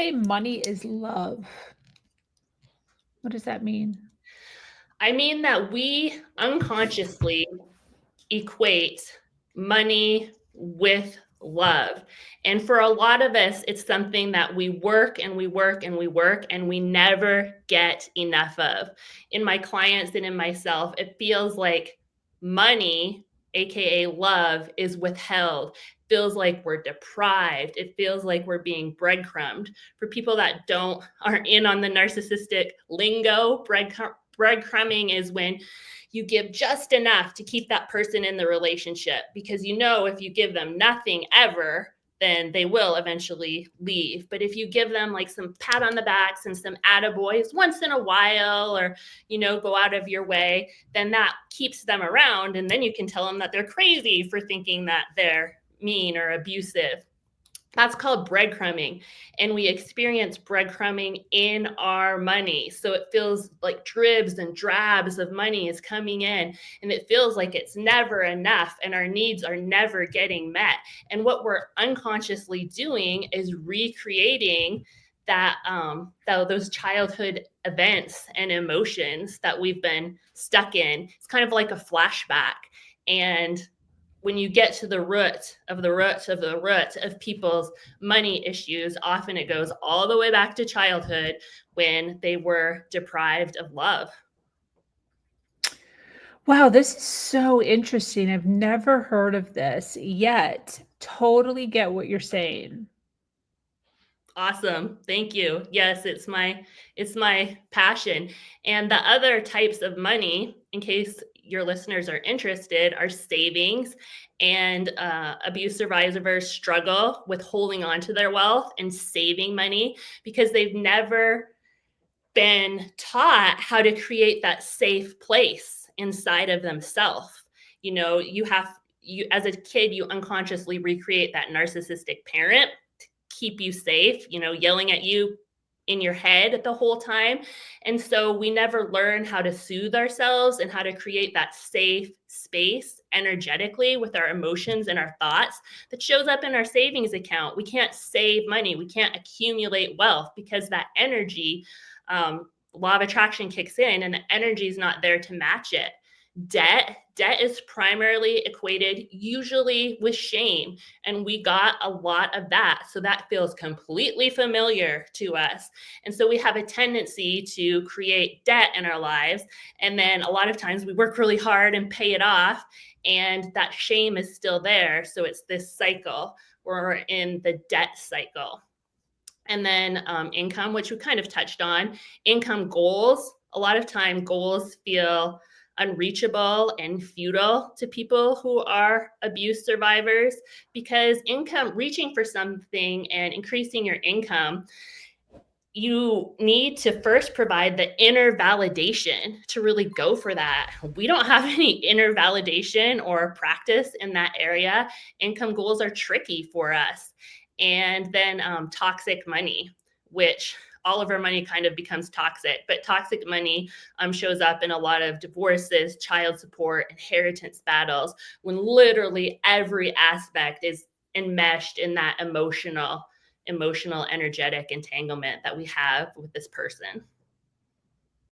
Say money is love. What does that mean? I mean that we unconsciously equate money with love. And for a lot of us, it's something that we work and we work and we work and we never get enough of. In my clients and in myself, it feels like money, aka love, is withheld. Feels like we're deprived. It feels like we're being breadcrumbed. For people that aren't in on the narcissistic lingo, breadcrumbing is when you give just enough to keep that person in the relationship, because you know if you give them nothing ever, then they will eventually leave. But if you give them like some pat on the backs and some attaboys once in a while, or go out of your way, then that keeps them around, and then you can tell them that they're crazy for thinking that they're mean or abusive. That's called breadcrumbing. And we experience breadcrumbing in our money. So it feels like dribs and drabs of money is coming in, and it feels like it's never enough and our needs are never getting met. And what we're unconsciously doing is recreating those childhood events and emotions that we've been stuck in. It's kind of like a flashback. And when you get to the root of the root of the root of people's money issues, often it goes all the way back to childhood when they were deprived of love. Wow, this is so interesting. I've never heard of this yet. Totally get what you're saying. Awesome. Thank you. Yes, it's my passion. And the other types of money, in case your listeners are interested, are savings. And abuse survivors struggle with holding on to their wealth and saving money because they've never been taught how to create that safe place inside of themselves. You as a kid, you unconsciously recreate that narcissistic parent to keep you safe, yelling at you in your head the whole time. And so we never learn how to soothe ourselves and how to create that safe space energetically with our emotions and our thoughts that shows up in our savings account. We can't save money, we can't accumulate wealth because that energy, law of attraction kicks in and the energy is not there to match it. Debt is primarily equated usually with shame, and we got a lot of that, so that feels completely familiar to us. And so we have a tendency to create debt in our lives, and then a lot of times we work really hard and pay it off, and that shame is still there. So it's this cycle. We're in the debt cycle. And then income, which we kind of touched on. Income goals. A lot of time goals feel unreachable and futile to people who are abuse survivors, because reaching for something and increasing your income, you need to first provide the inner validation to really go for that. We don't have any inner validation or practice in that area. Income goals are tricky for us. And then toxic money, which all of our money kind of becomes toxic, but toxic money shows up in a lot of divorces, child support, inheritance battles, when literally every aspect is enmeshed in that emotional energetic entanglement that we have with this person.